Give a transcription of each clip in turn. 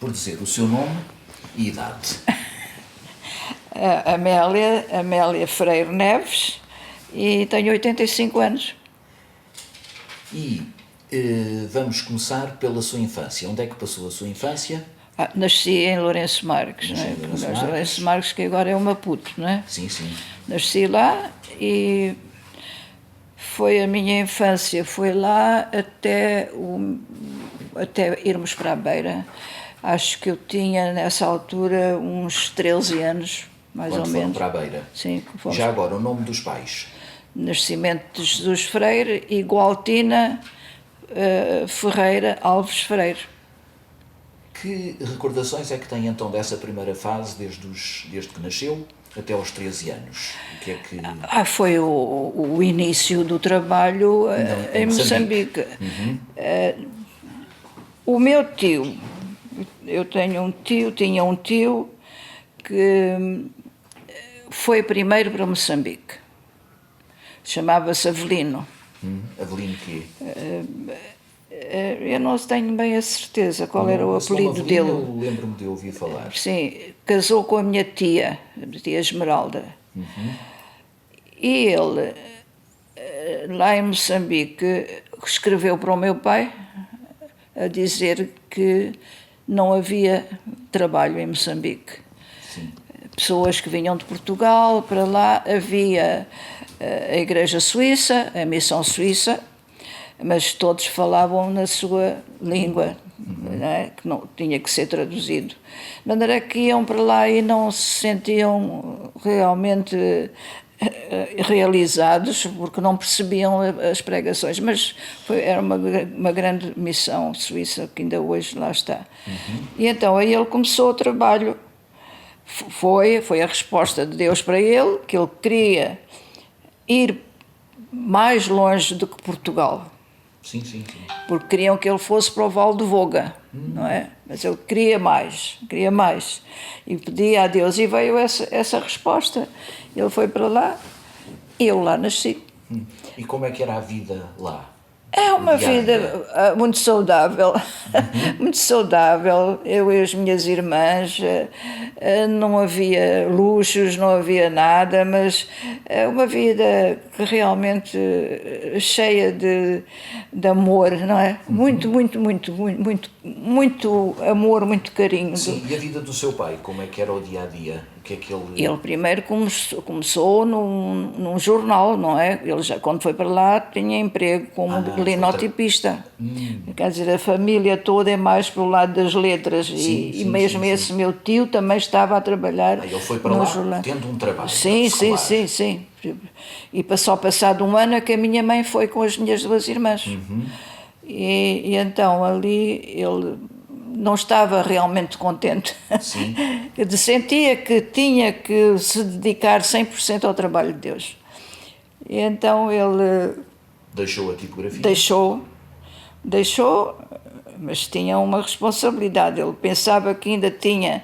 por dizer o seu nome e idade. Amélia Freire Neves, e tenho 85 anos. E vamos começar pela sua infância. Onde é que passou a sua infância? Nasci em Lourenço Marques, não é? Lourenço Marques, que agora é o Maputo, não é? Sim, sim. Nasci lá e foi a minha infância, foi lá até irmos para a Beira. Acho que eu tinha, nessa altura, uns 13 anos, mais ou menos. Quando foram para a Beira? Sim. Já agora, o nome dos pais? Nascimento de Jesus Freire e Gualtina Ferreira Alves Freire. Que recordações é que tem então dessa primeira fase, desde que nasceu até aos 13 anos? O que é que... Foi o início do trabalho em Moçambique. Uhum. O meu tio, tinha um tio que foi primeiro para Moçambique. Chamava-se Avelino. Avelino quê? Eu não tenho bem a certeza qual era o apelido dele. Eu lembro-me de ouvir falar. Sim, casou com a minha tia, a tia Esmeralda. Uhum. E ele, lá em Moçambique, escreveu para o meu pai a dizer que não havia trabalho em Moçambique. Sim. Pessoas que vinham de Portugal para lá, havia a Igreja Suíça, a Missão Suíça, mas todos falavam na sua língua, não é? Que não tinha que ser traduzido. De maneira que iam para lá e não se sentiam realmente realizados, porque não percebiam as pregações, mas era uma grande missão suíça que ainda hoje lá está. E então aí ele começou o trabalho. Foi a resposta de Deus para ele, que ele queria ir mais longe do que Portugal. Sim. Porque queriam que ele fosse para o Vale do Voga, não é? Mas ele queria mais. E pedia a Deus, e veio essa resposta. Ele foi para lá e eu lá nasci. E como é que era a vida lá? É uma vida muito saudável, muito saudável. Eu e as minhas irmãs, não havia luxos, não havia nada, mas é uma vida que realmente cheia de amor, não é? Muito amor, muito carinho. Sim, e a vida do seu pai, como é que era o dia-a-dia? O que é que ele... Ele primeiro começou num jornal, não é? Ele já, quando foi para lá, tinha emprego como linotipista. Quer dizer, a família toda é mais pelo lado das letras. E mesmo esse meu tio também estava a trabalhar. Ele foi para lá jornal, tendo um trabalho. Sim. E só passado um ano é que a minha mãe foi com as minhas duas irmãs. E então ali ele não estava realmente contente. Sim. Sentia que tinha que se dedicar 100% ao trabalho de Deus. E então ele... Deixou a tipografia? Deixou, mas tinha uma responsabilidade. Ele pensava que ainda tinha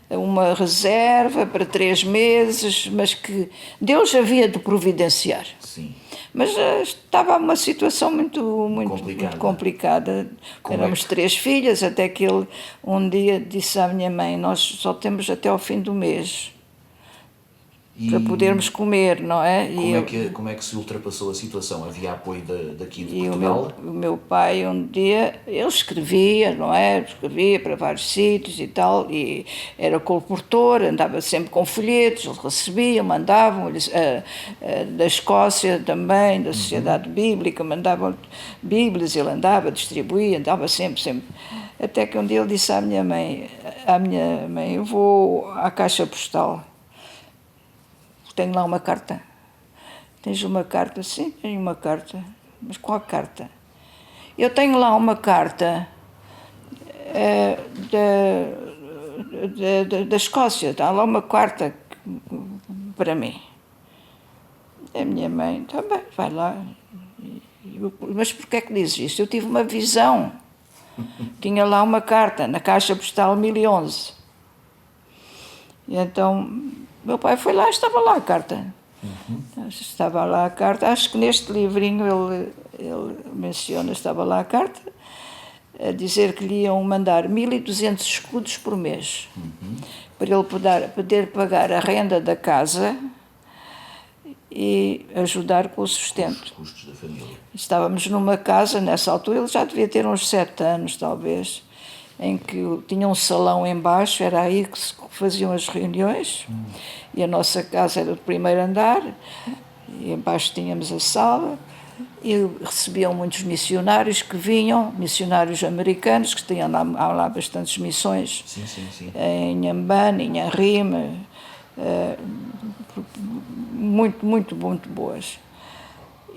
uma reserva para 3 meses, mas que Deus havia de providenciar. Sim. Mas estava uma situação muito complicada. Éramos 3 filhas, até que ele um dia disse à minha mãe, nós só temos até ao fim do mês para podermos comer, não é? Como é que se ultrapassou a situação? Havia apoio daqui de Portugal? O meu pai um dia, ele escrevia, não é? Escrevia para vários sítios e tal, e era colportor, andava sempre com folhetos, eles recebiam, mandavam, da Escócia também, da Sociedade Bíblica, mandavam Bíblias, ele andava, distribuía, andava sempre. Até que um dia ele disse à minha mãe, eu vou à caixa postal. Tenho lá uma carta. Tens uma carta? Sim, tenho uma carta. Mas qual carta? Eu tenho lá uma carta da Escócia. Está lá uma carta para mim. A minha mãe, está bem, vai lá. Mas porquê é que dizes isto? Eu tive uma visão. Tinha lá uma carta na caixa postal 1011. E então... Meu pai foi lá, estava lá a carta. Estava lá a carta. Acho que neste livrinho ele menciona, estava lá a carta. a dizer que lhe iam mandar 1.200 escudos por mês, para ele poder pagar a renda da casa e ajudar com o sustento. Os custos da família. Estávamos numa casa, nessa altura, ele já devia ter uns 7 anos, talvez, em que tinha um salão embaixo, era aí que se faziam as reuniões, e a nossa casa era do primeiro andar, e embaixo tínhamos a sala, e recebiam muitos missionários que vinham, missionários americanos, que tinham lá bastantes missões, Sim, sim, sim. em Inhambane, em Inharime, muito boas.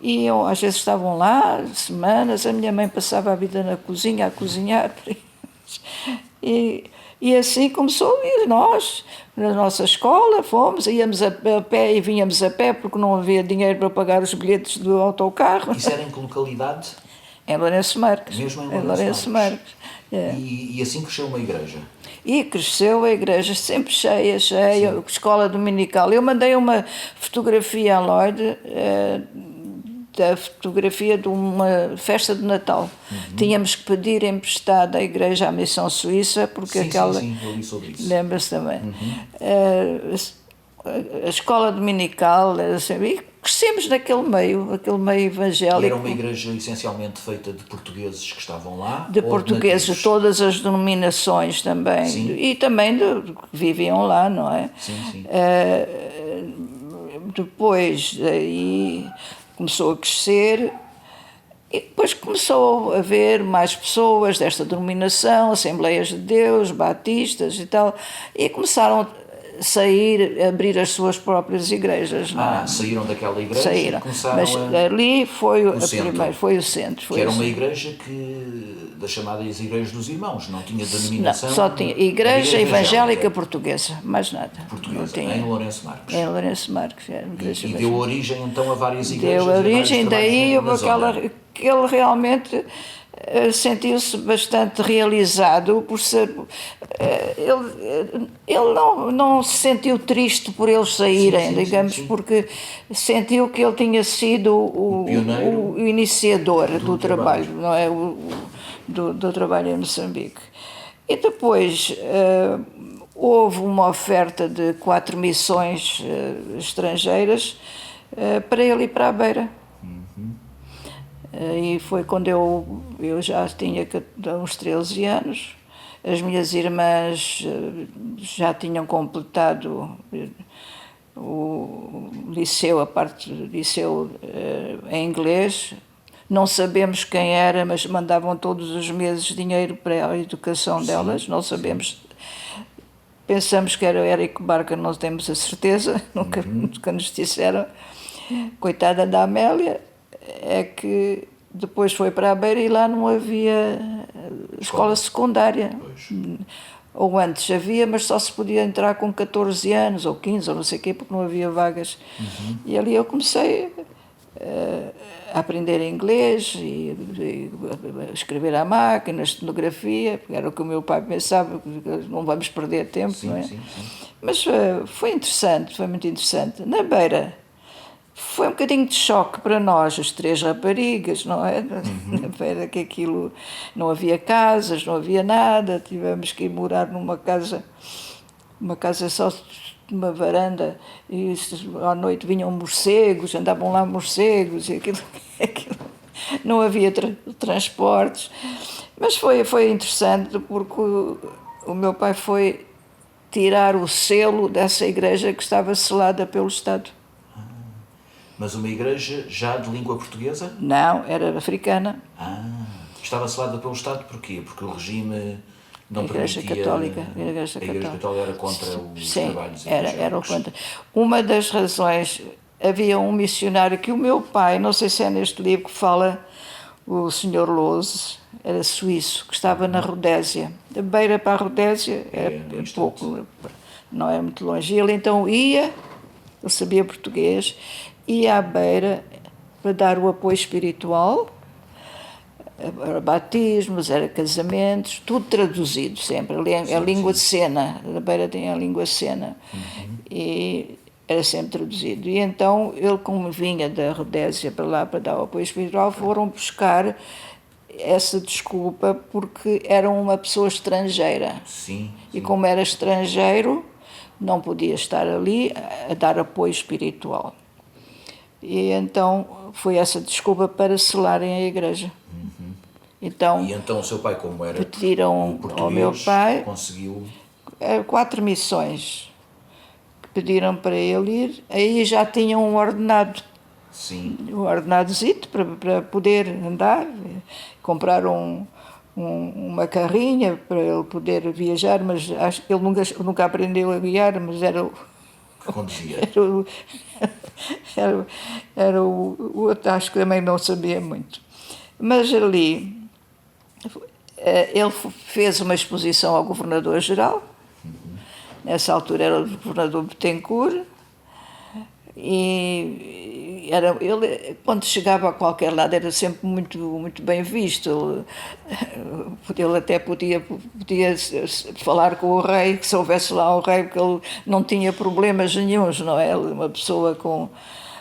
E às vezes estavam lá, semanas, a minha mãe passava a vida na cozinha, a cozinhar para eles. E assim começou a ir nós, na nossa escola, íamos a pé e vinhamos a pé, porque não havia dinheiro para pagar os bilhetes do autocarro. Isso era em que localidade? Em Lourenço Marques. Mesmo em Lourenço Marques. É. E assim cresceu uma igreja? E cresceu a igreja, sempre cheia, escola dominical. Eu mandei uma fotografia à Lloyd, da fotografia de uma festa de Natal. Tínhamos que pedir emprestado à igreja à Missão Suíça, porque sim, aquela... Sim, eu li sobre isso. Lembra-se também. A escola dominical, e crescemos naquele meio evangélico. E era uma igreja essencialmente feita de portugueses que estavam lá? De portugueses, de todas as denominações também. Sim. E também que viviam lá, não é? Sim, sim. Depois aí começou a crescer e depois começou a haver mais pessoas desta denominação, Assembleias de Deus, batistas e tal, e começaram a abrir as suas próprias igrejas. Não é? Saíram daquela igreja Saíram. E começaram Mas ali foi o centro. Que era uma igreja das chamadas igrejas dos irmãos, não tinha denominação. Não, só tinha Igreja Evangélica Portuguesa, mais nada. Portuguesa, em Lourenço Marques. Em Lourenço Marques. E deu origem então a várias igrejas. Deu origem, daí que ele realmente sentiu-se bastante realizado por ser... Ele não se sentiu triste por eles saírem, digamos, porque sentiu que ele tinha sido o iniciador do trabalho, não é? Do trabalho em Moçambique. E depois houve uma oferta de 4 missões estrangeiras para ele ir para a Beira. E foi quando eu já tinha uns 13 anos, as minhas irmãs já tinham completado o liceu, a parte do liceu em inglês. Não sabemos quem era, mas mandavam todos os meses dinheiro para a educação delas, não sabemos. Pensamos que era o Érico Barca, não temos a certeza, nunca nos disseram. Coitada da Amélia, é que depois foi para a Beira e lá não havia escola secundária. Pois. Ou antes havia, mas só se podia entrar com 14 anos ou 15 ou não sei o quê, porque não havia vagas. E ali eu comecei a aprender inglês e a escrever à máquina, estenografia, porque era o que o meu pai pensava, não vamos perder tempo, sim, não é? Sim. Mas foi interessante, foi muito interessante. Na Beira foi um bocadinho de choque para nós, as 3 raparigas, não é? Na Beira, que aquilo não havia casas, não havia nada, tivemos que ir morar numa casa só de uma varanda, e à noite vinham morcegos, andavam lá morcegos, e aquilo não havia transportes. Mas foi interessante, porque o meu pai foi tirar o selo dessa igreja que estava selada pelo Estado. Mas uma igreja já de língua portuguesa? Não, era africana. Estava selada pelo Estado porquê? Porque o regime não permitia... A Igreja Católica era contra os trabalhos evangélicos. Era contra. Uma das razões, havia um missionário que o meu pai, não sei se é neste livro que fala, o Sr. Lose, era suíço, que estava na Rodésia. Da Beira para a Rodésia é pouco, não é muito longe. Ele então ia, ele sabia português, ia à Beira para dar o apoio espiritual, era batismos, era casamentos, tudo traduzido sempre, a língua de cena, a Beira tem a língua cena, e era sempre traduzido. E então ele, como vinha da Rodésia para lá para dar o apoio espiritual, foram buscar essa desculpa porque era uma pessoa estrangeira. Sim. E como era estrangeiro, não podia estar ali a dar apoio espiritual. E então foi essa desculpa para selarem a igreja. Então, E então o seu pai, como era pediram português, ao meu pai conseguiu... 4 missões que pediram para ele ir, aí já tinham um ordenado. Sim. Um ordenadozito para poder andar, compraram uma carrinha para ele poder viajar, mas acho que ele nunca aprendeu a guiar, mas era Conduzia. era o outro, acho que também não sabia muito. Mas ali ele fez uma exposição ao governador-geral, nessa altura era o governador Bettencourt, e ele, quando chegava a qualquer lado, era sempre muito, muito bem visto. Ele até podia falar com o rei, que se houvesse lá o rei, porque ele não tinha problemas nenhuns, não é? Uma pessoa com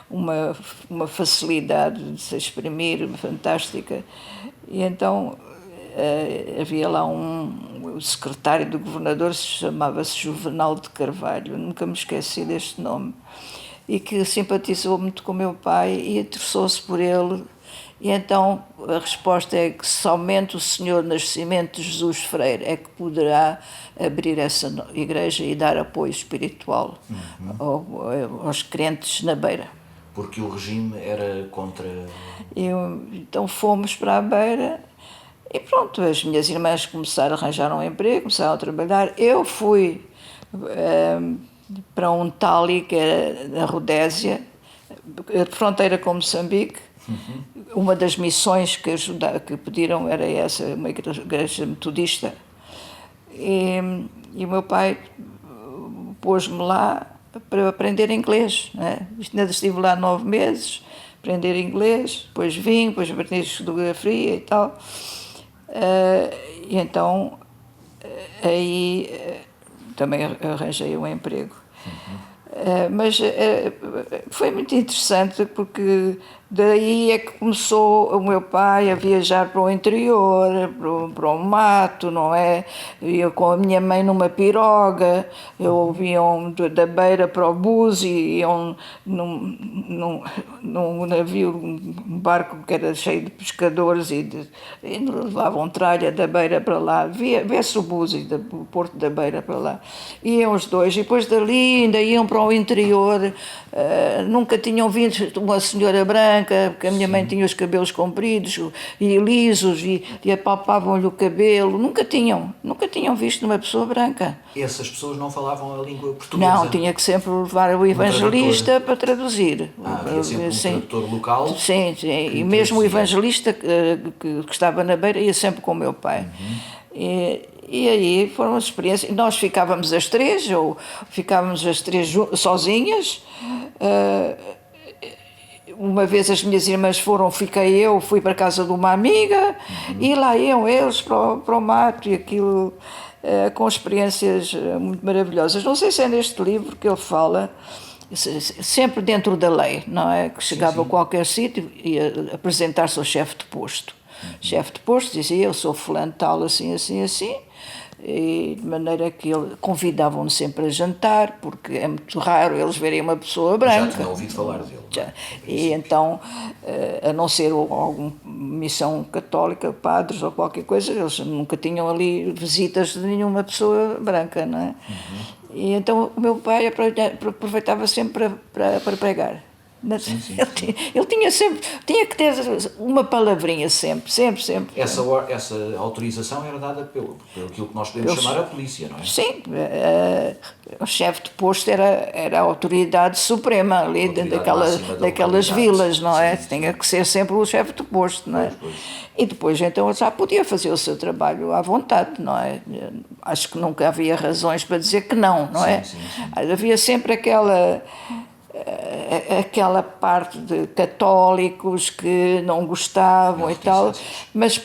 uma facilidade de se exprimir fantástica. E então havia lá o secretário do governador, chamava-se Juvenal de Carvalho, nunca me esqueci deste nome, e que simpatizou muito com o meu pai e interessou-se por ele. E então a resposta é que somente o Senhor Nascimento de Jesus Freire é que poderá abrir essa igreja e dar apoio espiritual aos crentes na Beira. Porque o regime era contra... Então fomos para a Beira e pronto, as minhas irmãs começaram a arranjar um emprego, começaram a trabalhar. Eu fui para um tali que era na Rodésia, fronteira com Moçambique. Uma das missões que pediram era essa, uma igreja metodista. E o meu pai pôs-me lá para aprender inglês. Né? Ainda estive lá 9 meses, aprender inglês, depois vim, depois aprendi geografia e tal. E então aí também arranjei um emprego. Mas foi muito interessante porque daí é que começou o meu pai a viajar para o interior, para o mato, não é? Eu com a minha mãe numa piroga, iam da Beira para o Búzios, iam num navio, um barco que era cheio de pescadores e levavam tralha da Beira para lá, vê-se o Búzios, o porto da Beira para lá. Iam os dois, e depois dali ainda iam para o interior, nunca tinham visto uma senhora branca, porque a minha mãe tinha os cabelos compridos e lisos e apalpavam-lhe o cabelo, nunca tinham visto uma pessoa branca. Essas pessoas não falavam a língua portuguesa? Não, tinha que sempre levar o evangelista para traduzir. Havia sempre um tradutor local? Sim, e mesmo o evangelista que estava na Beira ia sempre com o meu pai. E aí foram as experiências. Nós ficávamos as três sozinhas. Uma vez as minhas irmãs fui para a casa de uma amiga e lá iam eles para o mato e aquilo com experiências muito maravilhosas. Não sei se é neste livro que ele fala, sempre dentro da lei, não é? Que chegava a qualquer sítio e ia apresentar-se ao chefe de posto. O chefe de posto dizia: eu sou fulano tal, assim, assim, assim. E de maneira que convidavam-no sempre a jantar, porque é muito raro eles verem uma pessoa branca. Já tinha ouvido falar dele. E então, a não ser alguma missão católica, padres ou qualquer coisa, eles nunca tinham ali visitas de nenhuma pessoa branca, não é? E então o meu pai aproveitava sempre para pregar. Ele tinha que ter uma palavrinha sempre. Essa autorização era dada pelo que nós podemos chamar a polícia, não é? Sim, o chefe de posto era a autoridade suprema ali daquelas vilas, não é? Tinha que ser sempre o chefe de posto, não é? E depois então ele já podia fazer o seu trabalho à vontade, não é? Acho que nunca havia razões para dizer que não é? Sim. Havia sempre aquela parte de católicos que não gostavam e tal, mas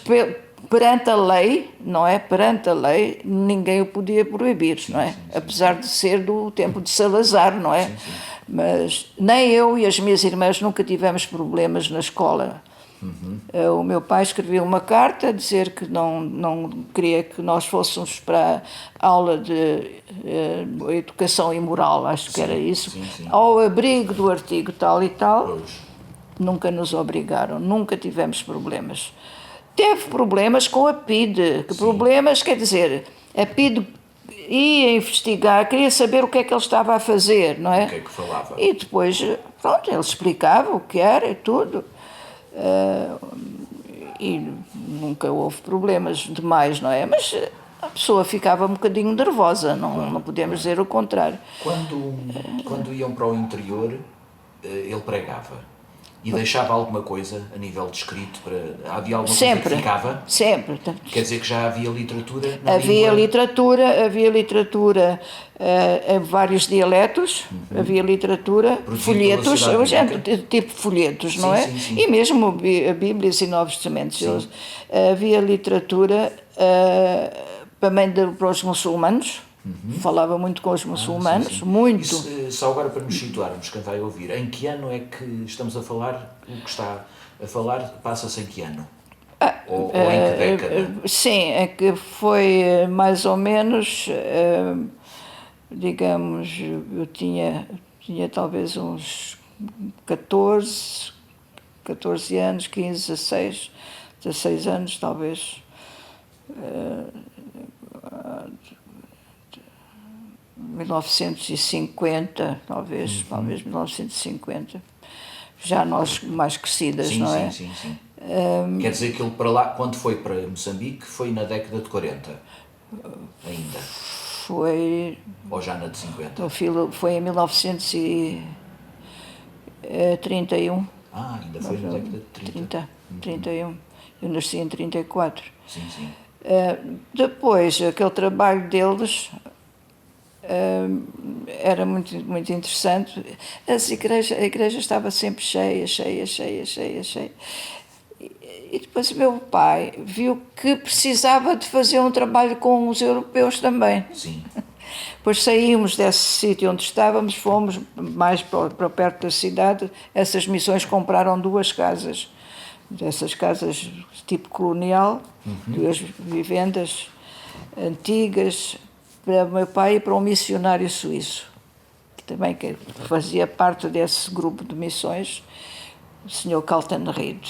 perante a lei, não é? Perante a lei, ninguém o podia proibir, não é? Apesar de ser do tempo de Salazar, não é? Mas nem eu e as minhas irmãs nunca tivemos problemas na escola. O meu pai escreveu uma carta a dizer que não queria que nós fôssemos para a aula de educação e moral, acho que era isso, sim. ao abrigo do artigo tal e tal. Pois. Nunca nos obrigaram, nunca tivemos problemas. Teve problemas com a PIDE, que problemas, quer dizer, a PIDE ia investigar, queria saber o que é que ele estava a fazer, não é? O que é que falava? E depois, pronto, ele explicava o que era e tudo. E nunca houve problemas demais, não é? Mas a pessoa ficava um bocadinho nervosa, não podemos dizer o contrário. Quando iam para o interior, ele pregava. E deixava alguma coisa a nível de escrito? Havia alguma coisa que ficava? Sempre. Quer dizer que já havia literatura na Havia língua? literatura em vários dialetos, havia literatura, Produzida pela folhetos, Sociedade Bíblica? tipo folhetos, não Sim, é? sim. E mesmo Bíblias e Novos Testamentos. Havia literatura também para os muçulmanos, falava muito com os muçulmanos, muito. Isso, só agora para nos situarmos, quem vai ouvir, em que ano é que estamos a falar? O que está a falar passa-se em que ano? Ou em que década? Sim, é que foi mais ou menos, digamos, eu tinha talvez uns 14 anos, 15, 16 anos talvez. 1950, talvez 1950. Já nós mais crescidas, não é? Sim. Quer dizer que ele para lá, quando foi para Moçambique, foi na década de 40? Ainda? Foi... Ou já na de 50? Foi em 1931. Ainda foi na década de 30. 31. Eu nasci em 34. Sim. Depois, aquele trabalho deles era muito interessante. A igreja estava sempre cheia. E depois o meu pai viu que precisava de fazer um trabalho com os europeus também. Sim. Depois saímos desse sítio onde estávamos, fomos mais para perto da cidade. Essas missões compraram 2 casas, dessas casas tipo colonial, 2 vivendas antigas, para o meu pai e para um missionário suíço, que também fazia parte desse grupo de missões, o Sr. Carlton Reed,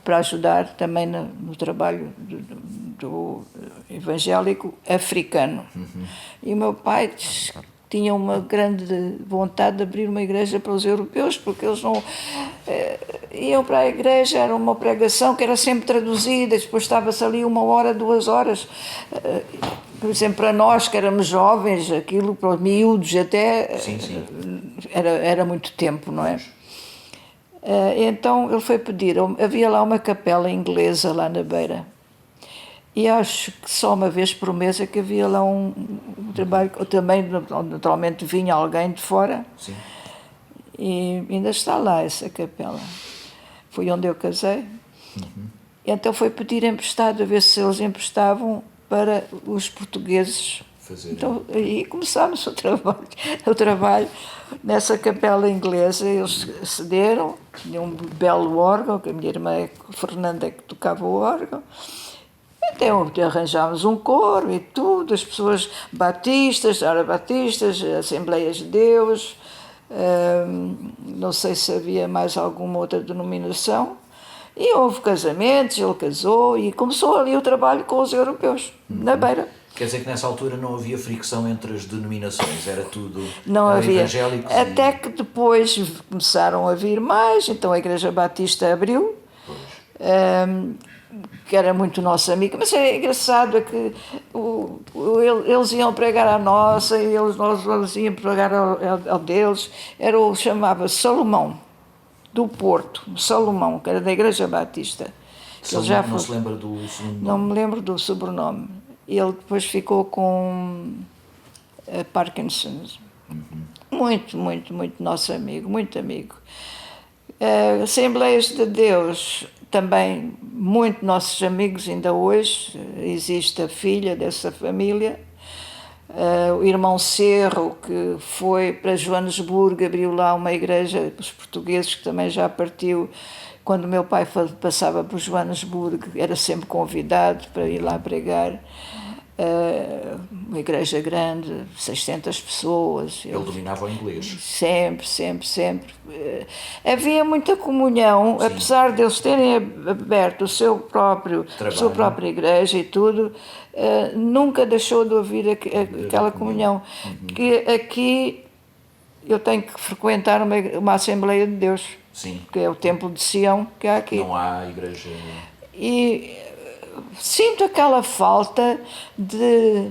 para ajudar também no trabalho do evangélico africano. E o meu pai tinha uma grande vontade de abrir uma igreja para os europeus, porque eles não iam para a igreja, era uma pregação que era sempre traduzida, depois estava-se ali 1 hora, 2 horas. Por exemplo, para nós que éramos jovens, aquilo para os miúdos até era muito tempo, não é? Então ele foi pedir, havia lá uma capela inglesa lá na beira, e acho que só uma vez por mês é que havia lá um trabalho, também naturalmente vinha alguém de fora. Sim. E ainda está lá essa capela, foi onde eu casei. Então foi pedir emprestado, a ver se eles emprestavam para os portugueses. Então, e começámos o trabalho nessa capela inglesa. Eles cederam, tinham um belo órgão, que a minha irmã Fernanda que tocava o órgão. Então arranjámos um coro e tudo, as pessoas batistas, Assembleias de Deus, não sei se havia mais alguma outra denominação. E houve casamentos, ele casou e começou ali o trabalho com os europeus, na beira. Quer dizer que nessa altura não havia fricção entre as denominações, era tudo não havia. Evangélicos. Até que depois começaram a vir mais, então a Igreja Batista abriu, que era muito nosso amigo, mas é engraçado é que eles iam pregar à nossa e nós iam pregar ao deles. Chamava-se Salomão, do Porto, Salomão, que era da Igreja Batista. Salomão, não se lembra do sobrenome? Não me lembro do sobrenome. Ele depois ficou com Parkinson. Muito nosso amigo, muito amigo. Assembleias de Deus, também muito nossos amigos ainda hoje. Existe a filha dessa família, o irmão Cerro, que foi para Joanesburgo, abriu lá uma igreja para os portugueses, que também já partiu quando o meu pai passava por Joanesburgo, era sempre convidado para ir lá pregar. Uma igreja grande, 600 pessoas. Ele dominava o inglês. Sempre, sempre, sempre. Havia muita comunhão, sim, apesar de eles terem aberto a sua própria igreja e tudo, nunca deixou de ouvir aquela comunhão. Que aqui eu tenho que frequentar uma Assembleia de Deus, sim, que é o Templo de Sião que há aqui. Não há igreja. E sinto aquela falta de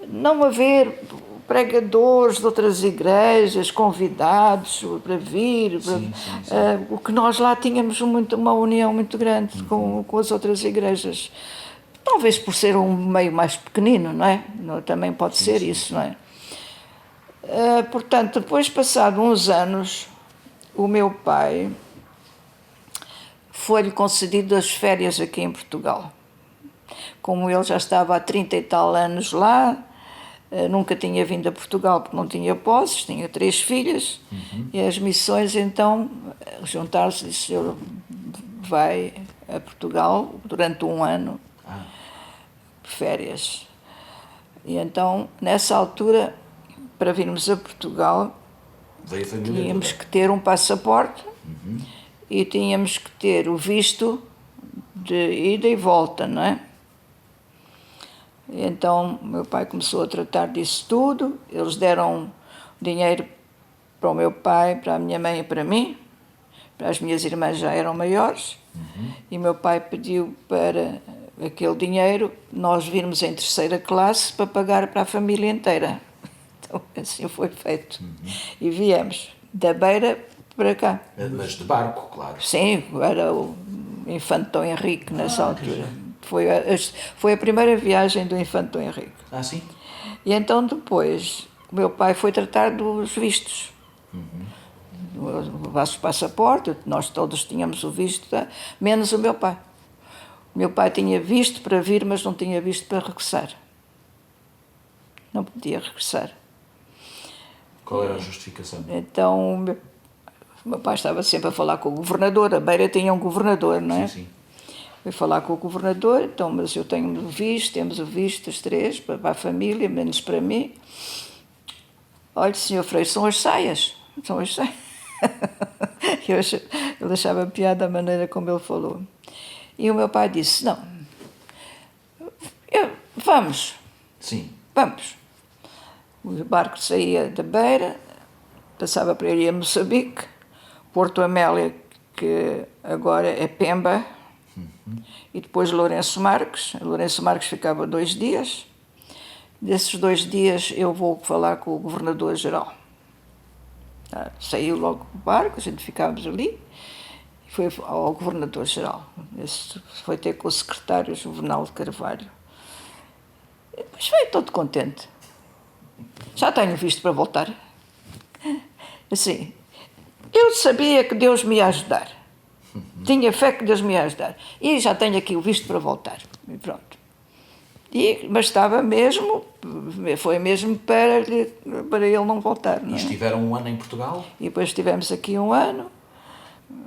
não haver pregadores de outras igrejas convidados para vir. Sim, sim. O que nós lá tínhamos uma união muito grande com as outras igrejas. Talvez por ser um meio mais pequenino, não é? Também pode ser isso, não é? Portanto, depois, passado uns anos, o meu pai foi-lhe concedido as férias aqui em Portugal. Como ele já estava há 30 e tal anos lá, nunca tinha vindo a Portugal porque não tinha posses, tinha 3 filhas, e as missões então juntaram-se e disse: "Ele vai a Portugal durante um ano, férias." E então, nessa altura, para virmos a Portugal, tínhamos que ter um passaporte, e tínhamos que ter o visto de ida e volta, não é? Então, meu pai começou a tratar disso tudo. Eles deram dinheiro para o meu pai, para a minha mãe e para mim. Para as minhas irmãs já eram maiores. E meu pai pediu para aquele dinheiro nós virmos em 3ª classe para pagar para a família inteira. Então, assim foi feito. E viemos da Beira para cá. Mas de barco, claro. Sim, era o Infante Dom Henrique nessa altura. Foi a primeira viagem do Infante Dom Henrique. Ah, sim? E então depois o meu pai foi tratar dos vistos. O passaporte, nós todos tínhamos o visto, menos o meu pai. O meu pai tinha visto para vir, mas não tinha visto para regressar. Não podia regressar. Qual era a justificação? Então, o meu pai estava sempre a falar com o governador. A Beira tinha um governador, não é? Sim, sim. Foi falar com o governador, então, mas eu tenho o visto, temos o visto, as 3, para a família, menos para mim. Olha, senhor Frei, são as saias. São as saias. Eu achava piada a maneira como ele falou. E o meu pai disse: "Não, vamos." Sim. Vamos. O barco saía da Beira, passava para ir a Moçambique, Porto Amélia, que agora é Pemba, e depois Lourenço Marques. Lourenço Marques ficava 2 dias. Desses 2 dias eu vou falar com o governador-geral. Saiu logo o barco, a gente ficávamos ali, e foi ao governador-geral. Esse foi ter com o secretário Juvenal de Carvalho. E depois veio todo contente. Já tenho visto para voltar. Assim, eu sabia que Deus me ia ajudar. Tinha fé que Deus me ia ajudar. E já tenho aqui o visto para voltar. E pronto. Mas estava mesmo, foi mesmo para ele não voltar. Não é? E estiveram um ano em Portugal? E depois estivemos aqui um ano.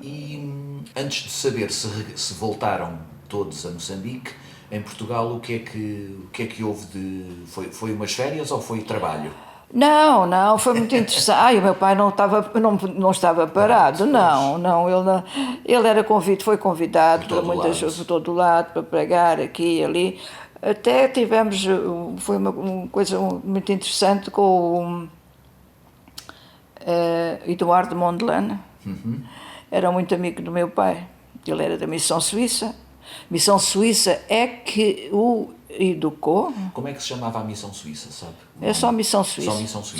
E antes de saber se voltaram todos a Moçambique, em Portugal, o que é que houve de... Foi umas férias ou foi trabalho? Não, foi muito interessante. O meu pai não estava parado, não, ele foi convidado para muitas, por todo lado, para pregar aqui e ali. Até tivemos, foi uma coisa muito interessante com o Eduardo Mondlane. Era muito amigo do meu pai. Ele era da Missão Suíça. Missão Suíça é que o educou. Como é que se chamava a Missão Suíça, sabe? É só Missão Suíça. Só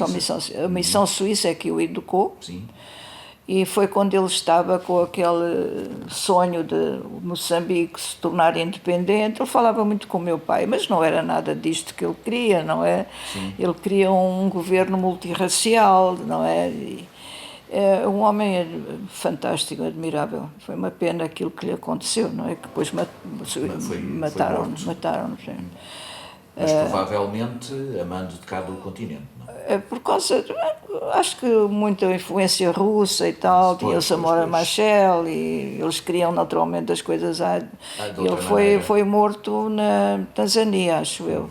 Missão Suíça. A Missão Suíça é que o educou. Sim. E foi quando ele estava com aquele sonho de Moçambique se tornar independente. Ele falava muito com o meu pai, mas não era nada disto que ele queria, não é? Sim. Ele queria um governo multirracial, não é? É um homem fantástico, admirável. Foi uma pena aquilo que lhe aconteceu, não é? Que depois mataram-no. Mas provavelmente amando de cá do continente, não é? Por causa, acho que muita influência russa e tal, tinha o Samora Machel e eles queriam naturalmente as coisas. De Ele outra maneira. foi morto na Tanzânia, acho eu.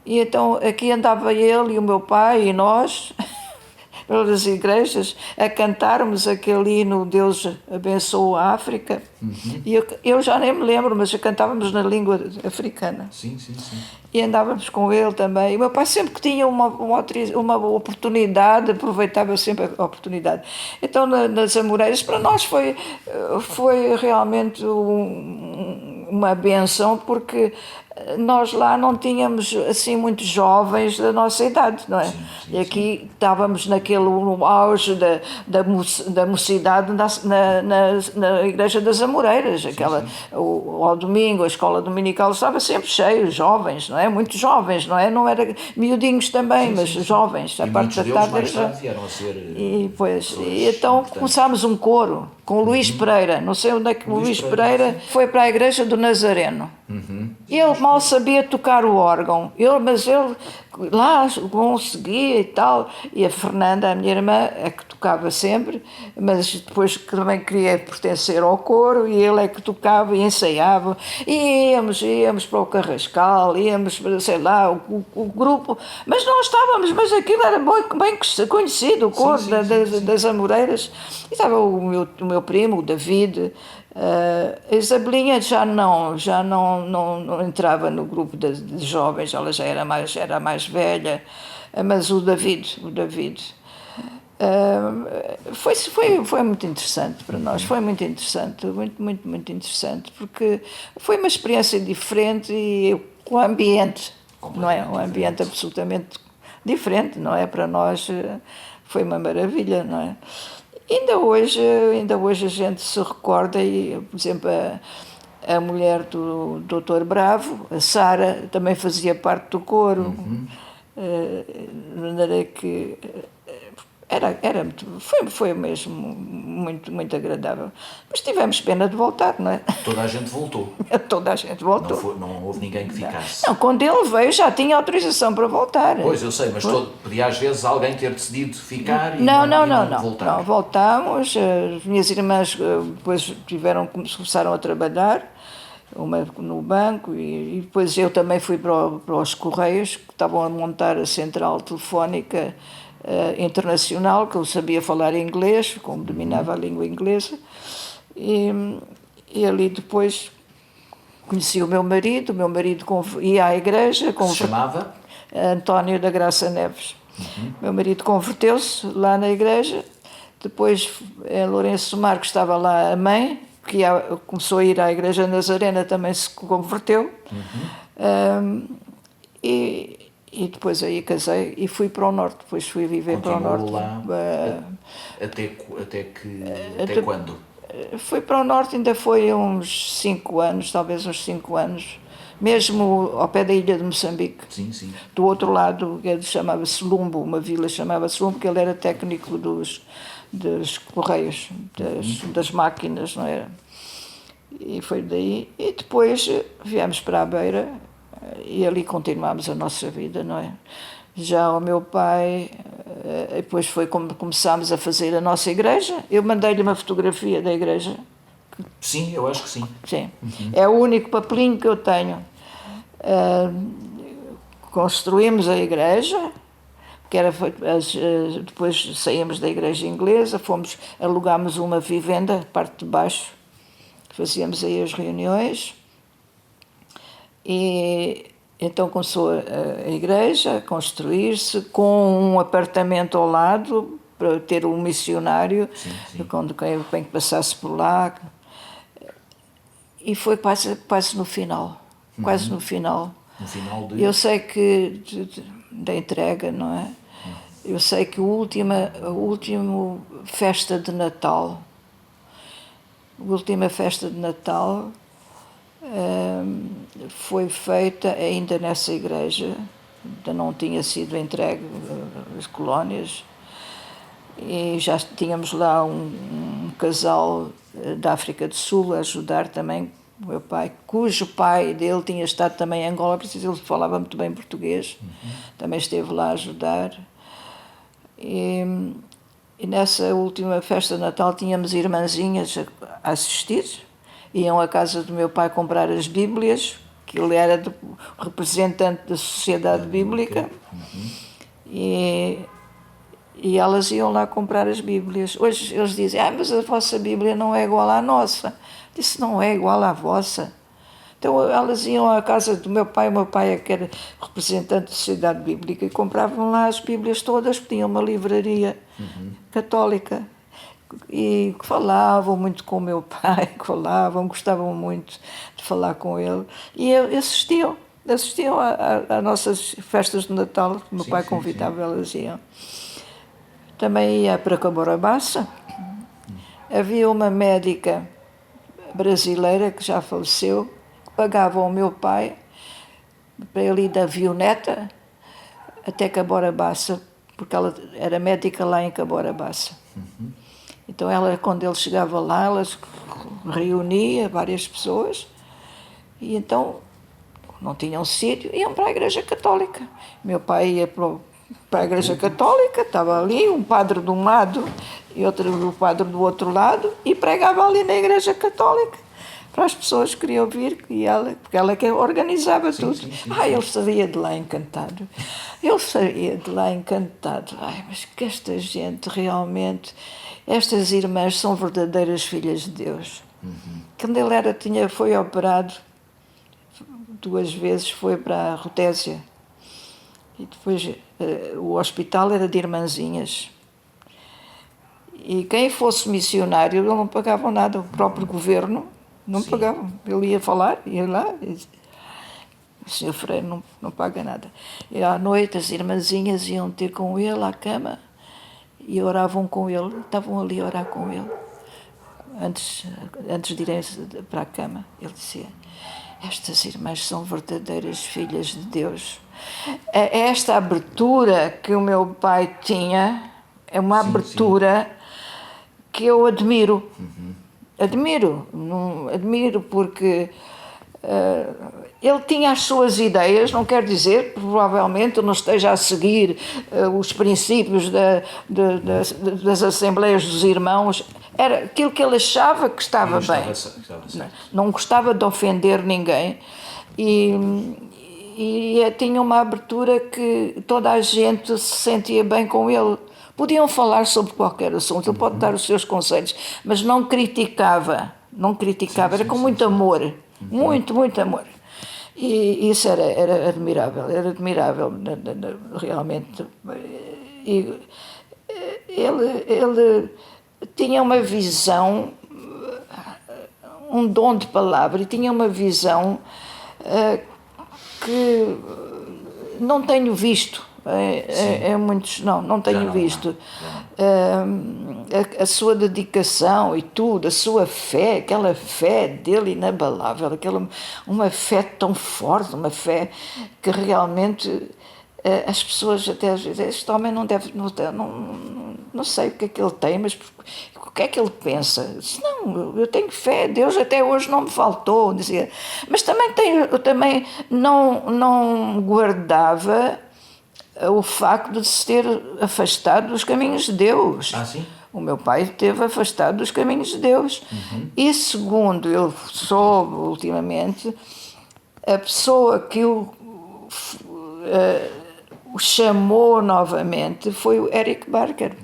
E então aqui andava ele e o meu pai e nós, pelas igrejas, a cantarmos aquele hino Deus abençoa a África. E eu já nem me lembro, mas cantávamos na língua africana. Sim, sim, sim. E andávamos com ele também. E o meu pai sempre que tinha uma oportunidade, aproveitava sempre a oportunidade. Então, nas Amoreiras, para nós foi realmente uma benção, porque nós lá não tínhamos assim muitos jovens da nossa idade, não é? Sim, e aqui estávamos no auge da mocidade na Igreja das Amoreiras. Ao domingo, a escola dominical estava sempre cheia, jovens, não é? Muito jovens, não é? Não era miudinhos também, mas jovens. A parte da tarde mais tarde vieram a ser. E então começámos um coro com o Luís Pereira. Não sei onde é que o Luís Pereira foi para a Igreja do Nazareno. Ele mal sabia tocar o órgão, mas ele lá conseguia e tal. E a Fernanda, a minha irmã, é que tocava sempre, mas depois também queria pertencer ao coro, e ele é que tocava e ensaiava. E íamos para o Carrascal, íamos para, sei lá, o grupo, mas não estávamos, mas aquilo era bem conhecido, o coro das Amoreiras. E estava o meu primo, o David. A Isabelinha já não entrava no grupo de jovens, ela já era mais velha, mas o David foi muito interessante para nós, foi muito interessante, muito interessante, porque foi uma experiência diferente e com o ambiente, não é? Um ambiente absolutamente diferente, não é? Para nós foi uma maravilha, não é? Ainda hoje a gente se recorda, e, por exemplo, a mulher do Dr. Bravo, a Sara, também fazia parte do coro, de maneira que foi mesmo muito agradável. Mas tivemos pena de voltar, não é? Toda a gente voltou. Toda a gente voltou. Não houve ninguém que ficasse. Não, quando ele veio já tinha autorização para voltar. Pois, eu sei, mas podia às vezes alguém ter decidido ficar e não voltar. Não, voltámos. As minhas irmãs depois começaram a trabalhar, uma no banco, e depois eu também fui para os Correios, que estavam a montar a central telefónica internacional, que eu sabia falar inglês, como dominava a língua inglesa, e ali depois conheci o meu marido ia à igreja. Se chamava? António da Graça Neves. Meu marido converteu-se lá na igreja, depois em Lourenço Marques estava lá a mãe, que começou a ir à igreja Nazarena, também se converteu, e depois aí casei e fui para o norte, depois fui viver para o norte. Lá até quando? Fui para o norte, ainda foi uns 5 anos, talvez uns 5 anos, mesmo ao pé da ilha de Moçambique. Sim, sim. Do outro lado, chamava-se Lumbo, uma vila chamava-se Lumbo, porque ele era técnico dos correios, das máquinas, não era? E foi daí. E depois viemos para a Beira, e ali continuámos a nossa vida, não é? Já o meu pai, depois foi como começámos a fazer a nossa igreja. Eu mandei-lhe uma fotografia da igreja. Sim, eu acho que sim. Sim, é o único papelinho que eu tenho. Construímos a igreja, que era depois saímos da igreja inglesa, alugámos uma vivenda, parte de baixo, fazíamos aí as reuniões, e então começou a igreja a construir-se, com um apartamento ao lado, para ter um missionário, quando quem passasse por lá. E foi quase no final, quase no final. No final Eu sei que, da entrega, não é? Eu sei que a última festa de Natal, foi feita ainda nessa igreja, ainda não tinha sido entregue as colónias, e já tínhamos lá um casal da África do Sul a ajudar também o meu pai, cujo pai dele tinha estado também em Angola, preciso, ele falava muito bem português, também esteve lá a ajudar. E nessa última festa de Natal tínhamos irmãzinhas a assistir, iam à casa do meu pai comprar as Bíblias, que ele era representante da Sociedade Bíblica, e elas iam lá comprar as Bíblias. Hoje eles dizem, mas a vossa Bíblia não é igual à nossa. Disse, não é igual à vossa. Então elas iam à casa do meu pai, o meu pai é que era representante da Sociedade Bíblica, e compravam lá as Bíblias todas, porque tinha uma livraria católica. E falavam muito com o meu pai, gostavam muito de falar com ele. E assistiam às nossas festas de Natal, o meu pai convidava, elas iam. Também ia para Caborabaça. Havia uma médica brasileira que já faleceu, que pagava ao meu pai para ele ir da avioneta até Caborabaça, porque ela era médica lá em Caborabaça. Então ela, quando ele chegava lá, ela reunia várias pessoas e então não tinham sítio, iam para a Igreja Católica. Meu pai ia para a Igreja Católica, estava ali um padre de um lado e o padre do outro lado, e pregava ali na Igreja Católica para as pessoas que queriam vir, porque ela que organizava tudo. Ele saía de lá encantado. Mas que esta gente realmente, estas irmãs são verdadeiras filhas de Deus. Quando ele foi operado 2 vezes, foi para a Rodésia. E depois o hospital era de irmãzinhas. E quem fosse missionário, ele não pagavam nada, o próprio governo não pagavam. Ele ia falar, ia lá, e o senhor Freire não paga nada. E à noite as irmãzinhas iam ter com ele à cama e oravam com ele, estavam ali a orar com ele. Antes de irem para a cama, ele dizia, estas irmãs são verdadeiras filhas de Deus. Esta abertura que o meu pai tinha é uma abertura que eu admiro. Admiro porque ele tinha as suas ideias, não quer dizer, provavelmente, não esteja a seguir os princípios das Assembleias dos Irmãos. Era aquilo que ele achava que estava bem. Não gostava de ofender ninguém. E tinha uma abertura que toda a gente se sentia bem com ele. Podiam falar sobre qualquer assunto, ele pode dar os seus conselhos, mas não criticava, era com muito amor, muito amor. E isso era admirável, realmente. E ele tinha uma visão, um dom de palavra, e tinha uma visão que não tenho visto. Muitos não tenho visto. A sua dedicação e tudo, a sua fé, aquela fé dele inabalável, uma fé tão forte, uma fé que realmente as pessoas até às vezes, este homem não deve, não sei o que é que ele tem, mas o que é que ele pensa? Disse, não, eu tenho fé, Deus até hoje não me faltou, dizia. Mas eu também não guardava o facto de se ter afastado dos caminhos de Deus. Sim? O meu pai esteve afastado dos caminhos de Deus. E segundo eu soube ultimamente, a pessoa que o chamou novamente foi o Eric Barker.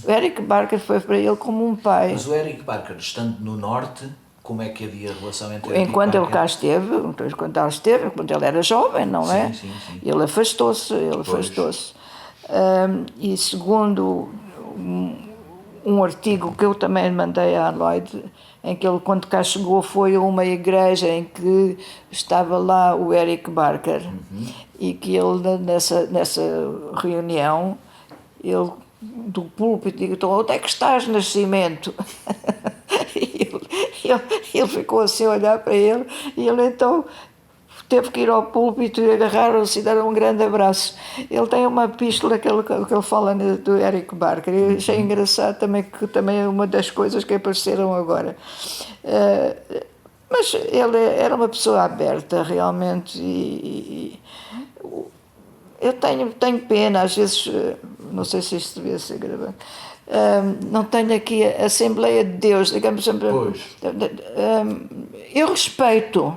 O Eric Barker foi para ele como um pai. Mas o Eric Barker, estando no Norte, como é que havia relação entre ele enquanto ele cá esteve, enquanto ele era jovem, não é? Sim. Ele afastou-se. E segundo um artigo que eu também mandei à Lloyd, em que ele, quando cá chegou, foi a uma igreja em que estava lá o Eric Barker, e que ele, nessa reunião, ele, do púlpito, disse, então, onde é que estás, Nascimento? Ele ficou assim a olhar para ele, e ele então teve que ir ao púlpito e agarraram-se e deram um grande abraço. Ele tem uma epístola que ele fala do Eric Barker, e achei engraçado também, que também é uma das coisas que apareceram agora. Mas ele era uma pessoa aberta, realmente, e eu tenho pena, às vezes, não sei se isto devia ser gravado, não tenho aqui a Assembleia de Deus, digamos sempre. Pois. Eu respeito,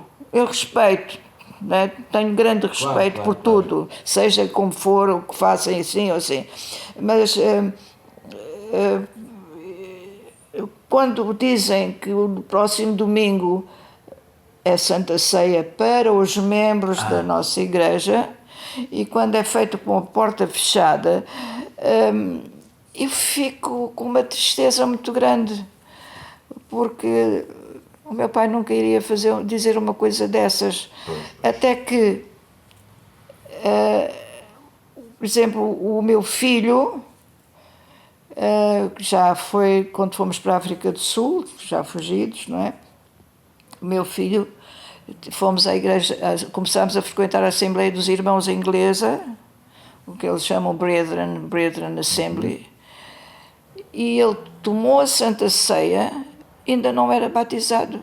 né? Tenho grande respeito Claro, por tudo, seja como for, o que façam assim ou assim. Mas quando dizem que o próximo domingo é Santa Ceia para os membros da nossa igreja, e quando é feito com a porta fechada, eu fico com uma tristeza muito grande, porque o meu pai nunca iria dizer uma coisa dessas. Até que, por exemplo, o meu filho, que já foi quando fomos para a África do Sul, já fugidos, não é? O meu filho, fomos à igreja, começámos a frequentar a Assembleia dos Irmãos Inglesa, o que eles chamam Brethren Assembly, e ele tomou a Santa Ceia, ainda não era batizado.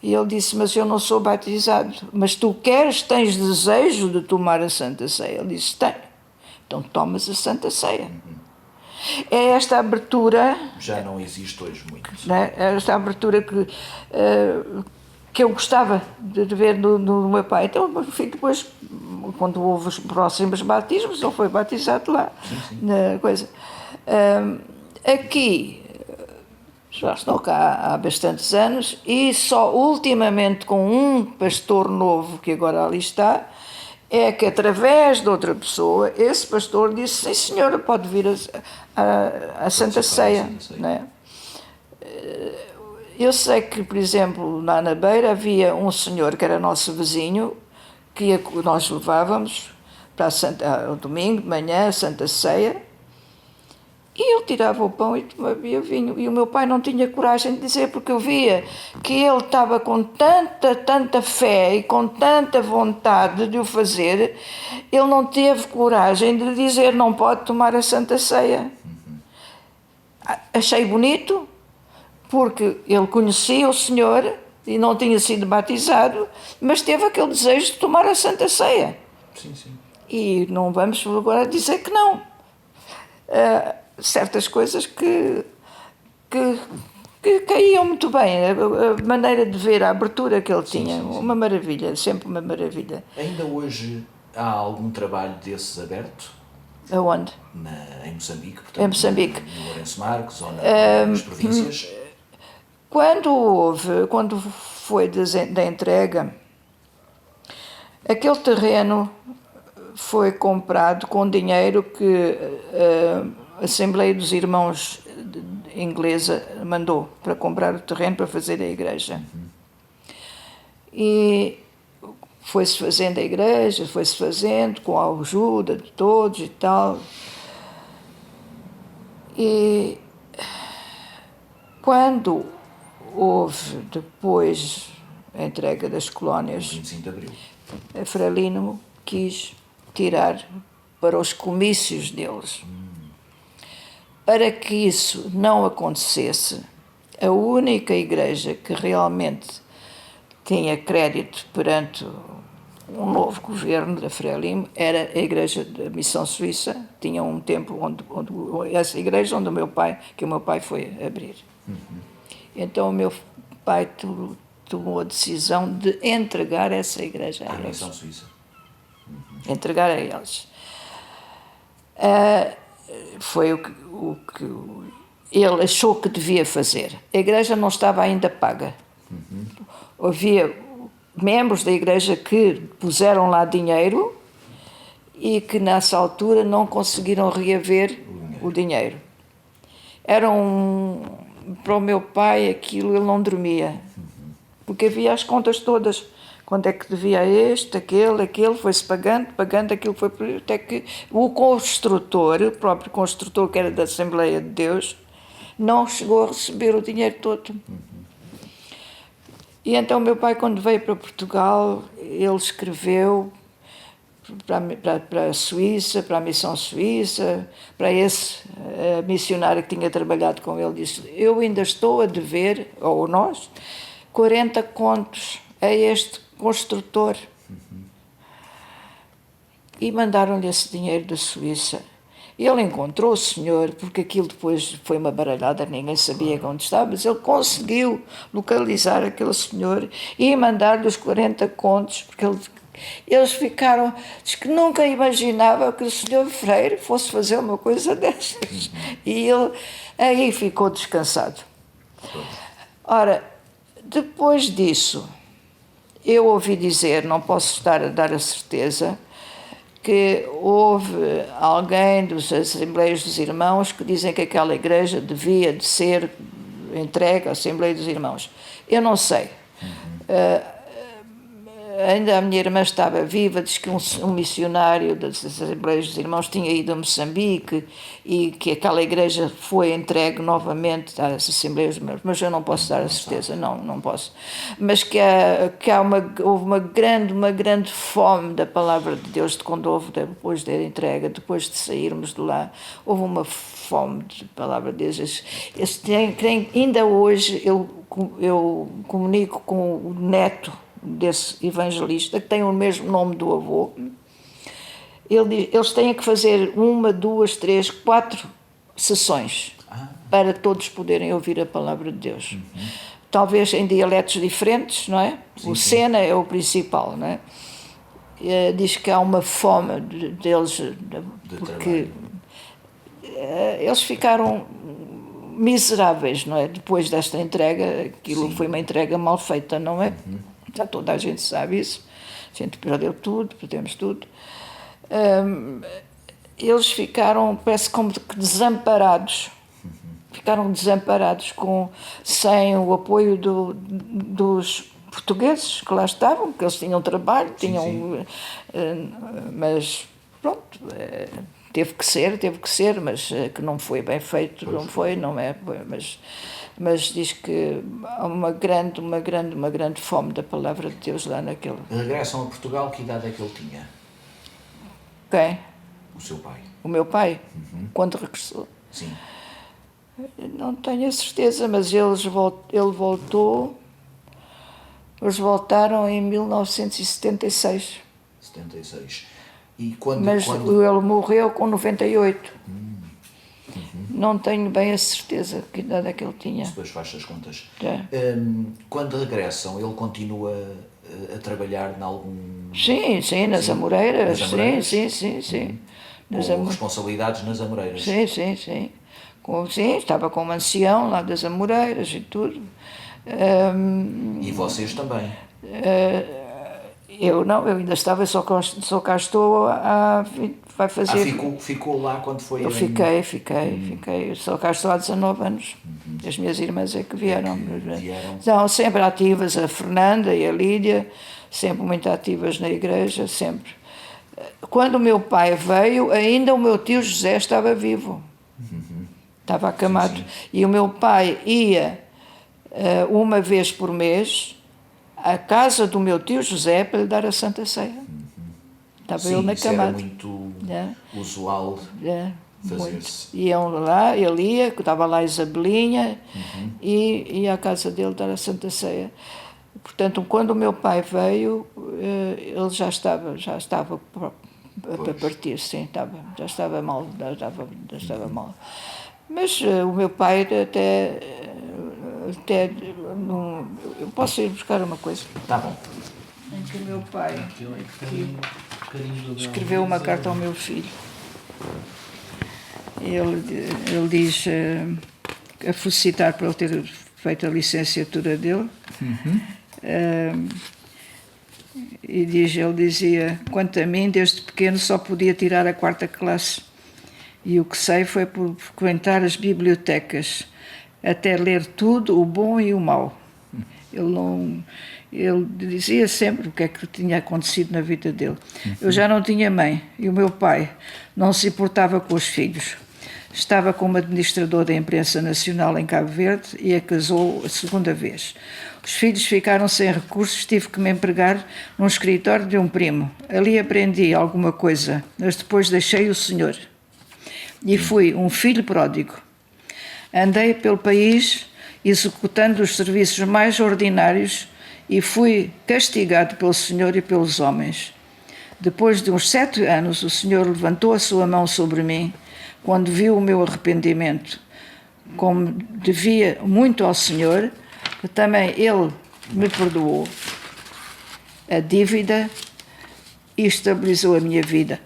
E ele disse, mas eu não sou batizado. Mas tu tens desejo de tomar a Santa Ceia? Ele disse, tenho. Então tomas a Santa Ceia. É esta abertura... Já não existe hoje muito. Né? É esta abertura que eu gostava de ver no meu pai. Então, o meu filho depois, quando houve os próximos batismos, ele foi batizado lá. Sim. Na coisa. Aqui, já estou cá há bastantes anos, e só ultimamente com um pastor novo que agora ali está, é que através de outra pessoa, esse pastor disse, sim senhora, pode vir a Santa Ceia. Né? Eu sei que, por exemplo, lá na Beira havia um senhor que era nosso vizinho, que nós levávamos para ao domingo de manhã, a Santa Ceia, e ele tirava o pão e bebia vinho. E o meu pai não tinha coragem de dizer, porque eu via que ele estava com tanta fé e com tanta vontade de o fazer, ele não teve coragem de dizer, não pode tomar a Santa Ceia. Achei bonito, porque ele conhecia o Senhor e não tinha sido batizado, mas teve aquele desejo de tomar a Santa Ceia. Sim. E não vamos agora dizer que não. Certas coisas que caíam muito bem, a maneira de ver, a abertura que ele tinha, sim. Uma maravilha, sempre uma maravilha. Ainda hoje há algum trabalho desses aberto? Aonde? Em Moçambique, portanto, em Moçambique. No Lourenço Marques ou nas províncias? Quando foi da entrega, aquele terreno foi comprado com dinheiro que a Assembleia dos Irmãos Inglesa mandou para comprar o terreno para fazer a igreja. E foi-se fazendo a igreja, foi-se fazendo com a ajuda de todos e tal. E quando houve depois a entrega das colónias, 25 de Abril, a Frelimo quis tirar para os comícios deles. Para que isso não acontecesse, a única igreja que realmente tinha crédito perante um novo governo da Frelimo era a igreja da Missão Suíça. Tinha um templo essa igreja onde o meu pai foi abrir. Então o meu pai tomou a decisão de entregar essa igreja a eles. Missão Suíça. Entregar a eles. Foi o que ele achou que devia fazer. A igreja não estava ainda paga. Havia membros da igreja que puseram lá dinheiro e que nessa altura não conseguiram reaver o dinheiro. Para o meu pai aquilo, ele não dormia, porque havia as contas todas. Quando é que devia aquele, foi-se pagando, aquilo foi... Até que o próprio construtor, que era da Assembleia de Deus, não chegou a receber o dinheiro todo. E então meu pai, quando veio para Portugal, ele escreveu para a Suíça, para a Missão Suíça, para esse missionário que tinha trabalhado com ele, disse, eu ainda estou a dever, ou nós, 40 contos a este construtor. E mandaram-lhe esse dinheiro da Suíça. Ele encontrou o senhor, porque aquilo depois foi uma baralhada, ninguém sabia onde estava, mas ele conseguiu localizar aquele senhor e mandar-lhe os 40 contos, porque eles ficaram, diz que nunca imaginava que o senhor Freire fosse fazer uma coisa dessas. E ele aí ficou descansado. Ora, depois disso, eu ouvi dizer, não posso estar a dar a certeza, que houve alguém dos Assembleias dos Irmãos que dizem que aquela igreja devia de ser entregue à Assembleia dos Irmãos. Eu não sei. Ainda a minha irmã estava viva, diz que um missionário das Assembleias dos Irmãos tinha ido a Moçambique e que aquela igreja foi entregue novamente às Assembleias dos Irmãos, mas eu não posso dar a certeza, não posso. Mas houve uma grande fome da palavra de Deus, quando houve, depois da entrega, depois de sairmos de lá, houve uma fome de palavra de Deus. Ainda hoje eu comunico com o neto desse evangelista, que tem o mesmo nome do avô. Eles têm que fazer 1, 2, 3, 4 sessões para todos poderem ouvir a palavra de Deus. Talvez em dialetos diferentes, não é? Sim, o Sena é o principal, não é? Diz que há uma fome deles, porque eles ficaram miseráveis, não é? Depois desta entrega, aquilo foi uma entrega mal feita, não é? Já toda a gente sabe isso, a gente perdeu tudo, perdemos tudo. Eles ficaram, parece como que desamparados, sem o apoio dos portugueses que lá estavam, que eles tinham trabalho, mas pronto, teve que ser, mas que não foi bem feito, não é, mas diz que há uma grande fome da palavra de Deus lá naquele. Regressam a Portugal, que idade é que ele tinha? Quem? O seu pai. O meu pai? Quando regressou? Sim. Não tenho a certeza, mas ele voltou. Eles voltaram em 1976. 76. E quando ele morreu com 98. Não tenho bem a certeza que idade é que ele tinha. Depois faz as contas. É. Quando regressam, ele continua a trabalhar em algum... Sim, nas Amoreiras. Sim. Com responsabilidades nas Amoreiras. Sim. Estava com uma ancião lá das Amoreiras e tudo. E vocês também? Eu não, eu ainda estava, só cá estou vai fazer... Ficou lá quando foi... Eu fiquei, só cá estou há 19 anos. As minhas irmãs é que vieram. Não, sempre ativas, a Fernanda e a Lídia, sempre muito ativas na igreja, sempre. Quando o meu pai veio, ainda o meu tio José estava vivo. Estava acamado. Sim. E o meu pai ia uma vez por mês à casa do meu tio José para lhe dar a Santa Ceia. Estava ele na camada. Era muito usual fazer-se. Iam lá, ele ia, estava lá a Isabelinha, e ia à casa dele dar a Santa Ceia. Portanto, quando o meu pai veio, ele já estava para partir, sim, já estava mal. Mas o meu pai até não, eu posso ir buscar uma coisa. Tá bom. Em que o meu pai escreveu uma carta ao meu filho. Ele diz a felicitar por ele ter feito a licenciatura dele. Ele dizia: quanto a mim, desde pequeno só podia tirar a 4ª classe. E o que sei foi por frequentar as bibliotecas, até ler tudo, o bom e o mau. Ele dizia sempre o que é que tinha acontecido na vida dele. Eu já não tinha mãe, e o meu pai não se importava com os filhos. Estava como administrador da imprensa nacional em Cabo Verde e a casou a 2ª vez. Os filhos ficaram sem recursos, tive que me empregar num escritório de um primo. Ali aprendi alguma coisa, mas depois deixei o senhor. E fui um filho pródigo. Andei pelo país executando os serviços mais ordinários, e fui castigado pelo Senhor e pelos homens. Depois de uns 7 anos, o Senhor levantou a sua mão sobre mim, quando viu o meu arrependimento. Como devia muito ao Senhor, também Ele me perdoou a dívida e estabilizou a minha vida.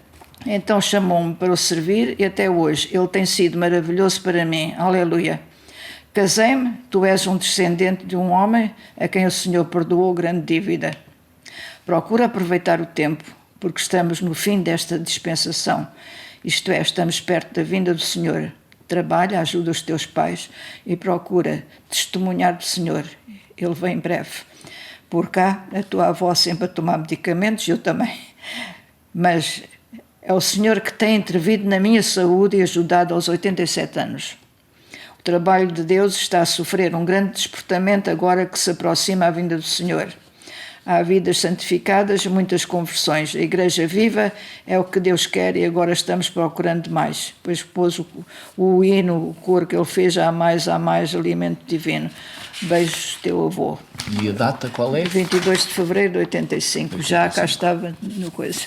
Então chamou-me para o servir e até hoje Ele tem sido maravilhoso para mim. Aleluia! Casei-me, tu és um descendente de um homem a quem o Senhor perdoou grande dívida. Procura aproveitar o tempo, porque estamos no fim desta dispensação. Isto é, estamos perto da vinda do Senhor. Trabalha, ajuda os teus pais e procura testemunhar do Senhor. Ele vem em breve. Por cá, a tua avó sempre a tomar medicamentos, eu também. Mas é o Senhor que tem intervido na minha saúde e ajudado aos 87 anos. O trabalho de Deus está a sofrer um grande despertamento agora que se aproxima a vinda do Senhor. Há vidas santificadas, muitas conversões. A igreja viva é o que Deus quer e agora estamos procurando mais. Pois pôs o hino, o coro que ele fez, há mais, alimento divino. Beijos, teu avô. E a data qual é? 22 de fevereiro de 85. Já cá estava no coisa.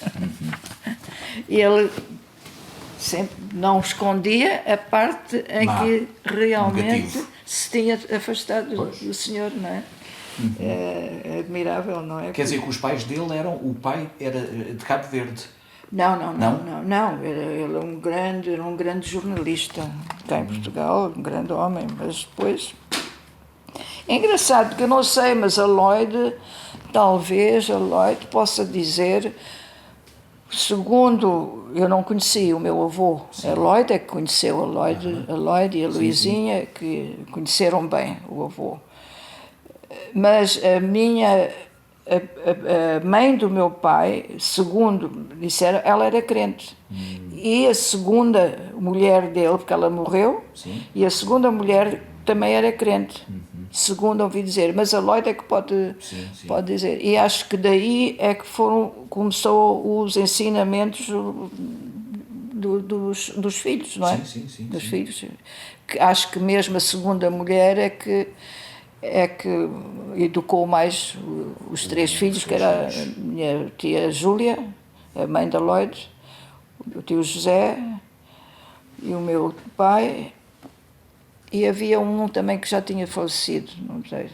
E ele sempre não escondia a parte em que realmente negativo. se tinha afastado do Senhor, não é? É admirável, não é? Quer dizer que os pais dele o pai era de Cabo Verde. Não. Ele era um grande jornalista cá em Portugal, um grande homem, mas depois... É engraçado que eu não sei, mas talvez a Lloyd possa dizer, segundo, eu não conheci o meu avô, a Lloyd é que conheceu, a Lloyd e a Luizinha, que conheceram bem o avô. Mas a mãe do meu pai, segundo disseram, ela era crente. E a segunda mulher dele, porque ela morreu, e a segunda mulher também era crente. Segundo ouvi dizer, mas a Lloyd é que pode dizer. E acho que daí é que começou os ensinamentos dos filhos, não é? Sim. Dos filhos. Que acho que mesmo a segunda mulher é que educou mais os 3 filhos, que era a minha tia Júlia, a mãe da Lloyd, o tio José e o meu pai, e havia um também que já tinha falecido, não sei.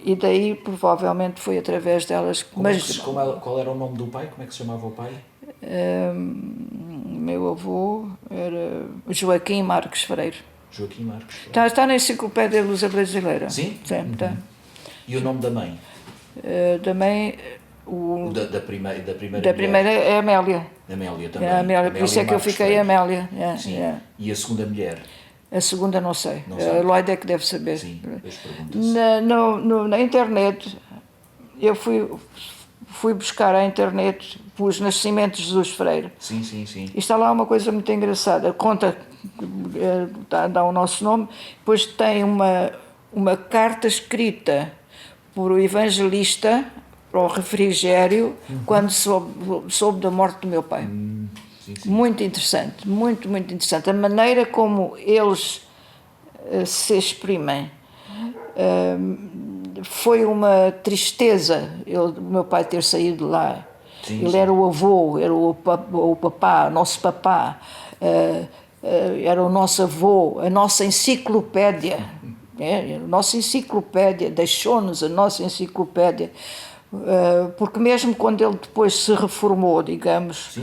E daí provavelmente foi através delas. Qual era o nome do pai? Como é que se chamava o pai? Meu avô era Joaquim Marques Freire. Joaquim Marques. Está na enciclopédia Lusa Brasileira. Sim? Está. E o nome da mãe? Da mãe... Da primeira Da primeira é Amélia. Amélia também. É Amélia, por isso é que eu fiquei Amélia. Sim. E a segunda mulher? A segunda não sei. A Lloyd é que deve saber. Sim, na internet, eu fui buscar à internet os nascimentos dos Freire. Sim. E está lá uma coisa muito engraçada. Conta, dá o nosso nome, depois tem uma carta escrita por o evangelista para o refrigério, quando soube da morte do meu pai. Sim. Muito interessante, muito interessante. A maneira como eles se exprimem. Foi uma tristeza o meu pai ter saído de lá. Ele era o avô, era o papá, nosso papá, era o nosso avô, a nossa enciclopédia. A nossa enciclopédia, deixou-nos a nossa enciclopédia. Porque mesmo quando ele depois se reformou, digamos,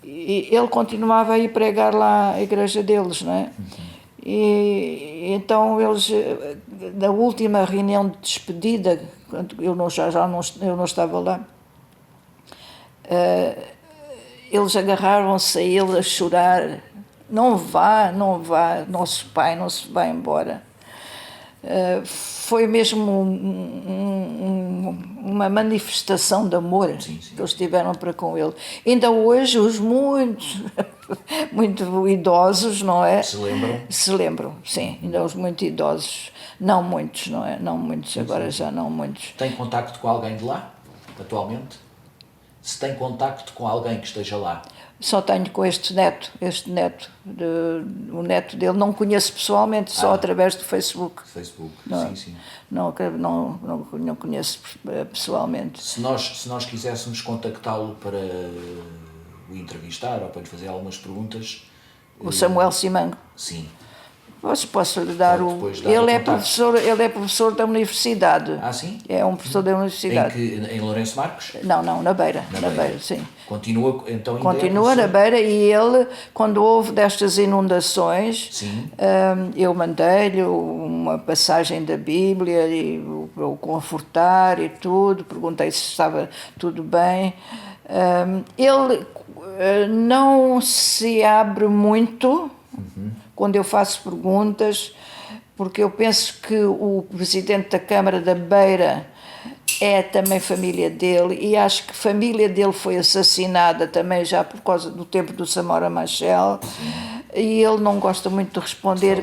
ele continuava a ir pregar lá a igreja deles, não é? E então eles, na última reunião de despedida, quando eu não estava lá, eles agarraram-se a ele a chorar: não vá, nosso pai não se vai embora. Foi mesmo uma manifestação de amor que eles tiveram para com ele. Ainda hoje os muito idosos, não é? Se lembram, sim. Ainda os muito idosos, não muitos, não é? Não muitos, agora já não muitos. Tem contacto com alguém de lá, atualmente? Se tem contacto com alguém que esteja lá? Só tenho com o neto dele, não conheço pessoalmente, só através do Facebook. Não, sim. Não conheço pessoalmente. Se nós quiséssemos contactá-lo para o entrevistar ou para lhe fazer algumas perguntas... O Samuel Simango. Sim. Posso lhe dar ele é professor da universidade. Ah, sim? É um professor da universidade. Em Lourenço Marcos? Não, na Beira. Na Beira, sim. Continua, então, Continua na Beira, e ele, quando houve destas inundações, eu mandei-lhe uma passagem da Bíblia para o confortar e tudo, perguntei se estava tudo bem. Ele não se abre muito quando eu faço perguntas, porque eu penso que o presidente da Câmara da Beira é também família dele, e acho que a família dele foi assassinada também já por causa do tempo do Samora Machel. E ele não gosta muito de responder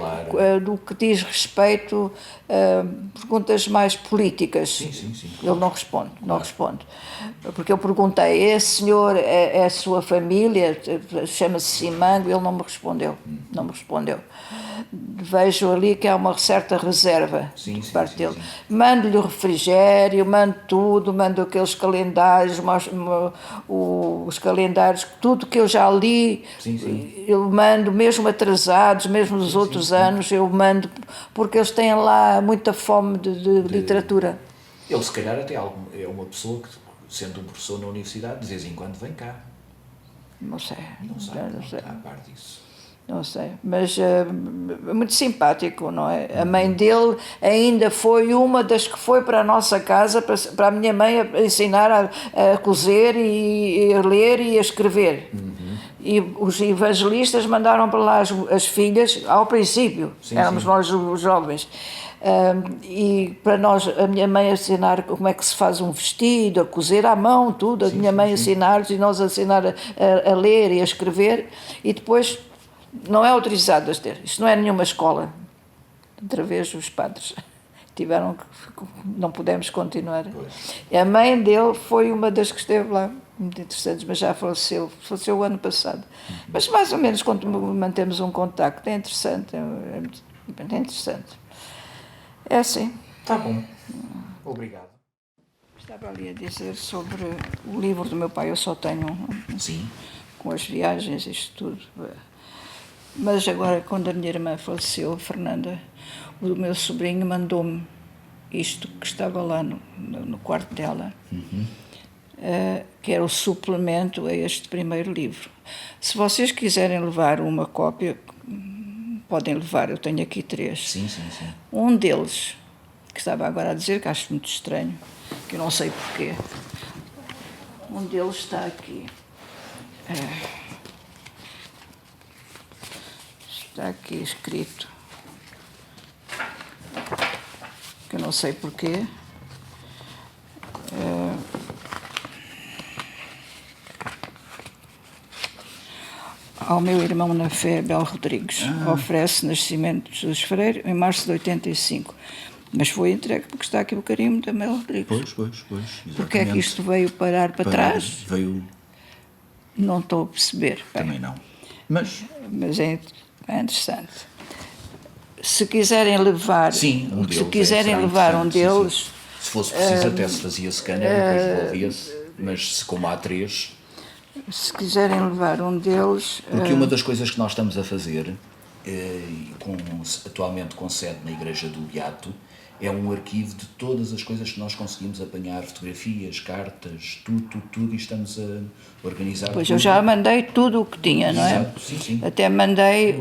do que diz respeito a perguntas mais políticas. Sim. Ele não responde. Porque eu perguntei, esse senhor é a sua família, chama-se Simango, ele não me respondeu. Vejo ali que há uma certa reserva de parte dele. Mando-lhe o refrigério, mando tudo, mando aqueles calendários, os calendários, tudo que eu já li, eu mando, mesmo atrasados, mesmo dos outros anos, eu mando, porque eles têm lá muita fome de literatura. Ele, se calhar, até é uma pessoa que, sendo um professor na universidade, de vez em quando vem cá. Não sei. Está a par disso. Não sei, mas muito simpático, não é? A mãe dele ainda foi uma das que foi para a nossa casa, para a minha mãe ensinar a cozer e a ler e a escrever. E os evangelistas mandaram para lá as filhas, ao princípio, éramos nós os jovens. E para nós, a minha mãe ensinar como é que se faz um vestido, a cozer à mão, tudo, a minha mãe ensinar-nos e nós ensinar a ler e a escrever, e depois não é autorizado a ter, isto não é nenhuma escola. Outra vez os padres tiveram que, não pudemos continuar. A mãe dele foi uma das que esteve lá, muito interessante, mas já faleceu o ano passado. Mas mais ou menos quando mantemos um contacto, é interessante, é interessante. É assim. Está bom. Obrigado. Estava ali a dizer sobre o livro do meu pai, eu só tenho com as viagens, isto tudo. Mas agora, quando a minha irmã faleceu, a Fernanda, o meu sobrinho mandou-me isto que estava lá no quarto dela, que era o suplemento a este primeiro livro. Se vocês quiserem levar uma cópia, podem levar, eu tenho aqui 3. Sim. Um deles, que estava agora a dizer, que acho muito estranho, que eu não sei porquê. Um deles está aqui. Está aqui escrito, que eu não sei porquê. Ao meu irmão na fé, Bel Rodrigues, oferece nascimento de Jesus Freire em março de 85. Mas foi entregue porque está aqui o carimbo da Bel Rodrigues. Pois. Porque é que isto veio parar para trás? Não estou a perceber. Também não. Mas é interessante. Se quiserem levar, um deles, se fosse preciso até se fazia scanner e depois devolvia-se, mas como há 3... Se quiserem levar um deles... Porque uma das coisas que nós estamos a fazer, atualmente com sede na Igreja do Beato, é um arquivo de todas as coisas que nós conseguimos apanhar, fotografias, cartas, tudo, e estamos a organizar. Pois eu já mandei tudo o que tinha, não é? Exato, sim. Até mandei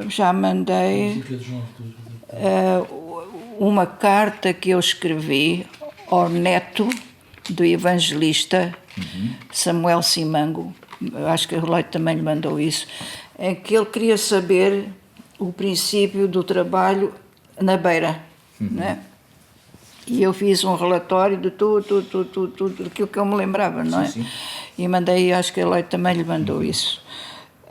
já mandei uma carta que eu escrevi ao neto do evangelista Samuel Simango, acho que o Leite também lhe mandou isso, em que ele queria saber o princípio do trabalho na Beira, não é? E eu fiz um relatório de tudo aquilo que eu me lembrava, não é? Sim. E mandei, acho que a Leite também lhe mandou isso.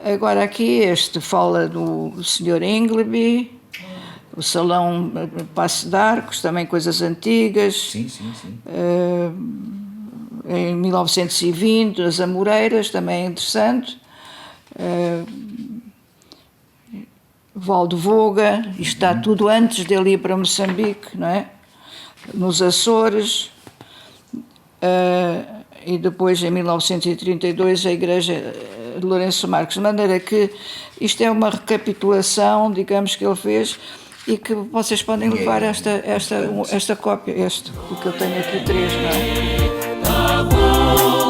Agora aqui este fala do Sr. Ingleby, o Salão Passo de Arcos, também coisas antigas. Sim. em 1920, as Amoreiras, também é interessante. Valdo Voga, isto está tudo antes dele ir para Moçambique, não é? Nos Açores, e depois em 1932 a Igreja de Lourenço Marques, de maneira que isto é uma recapitulação, digamos, que ele fez e que vocês podem levar esta cópia, porque eu tenho aqui 3, não é?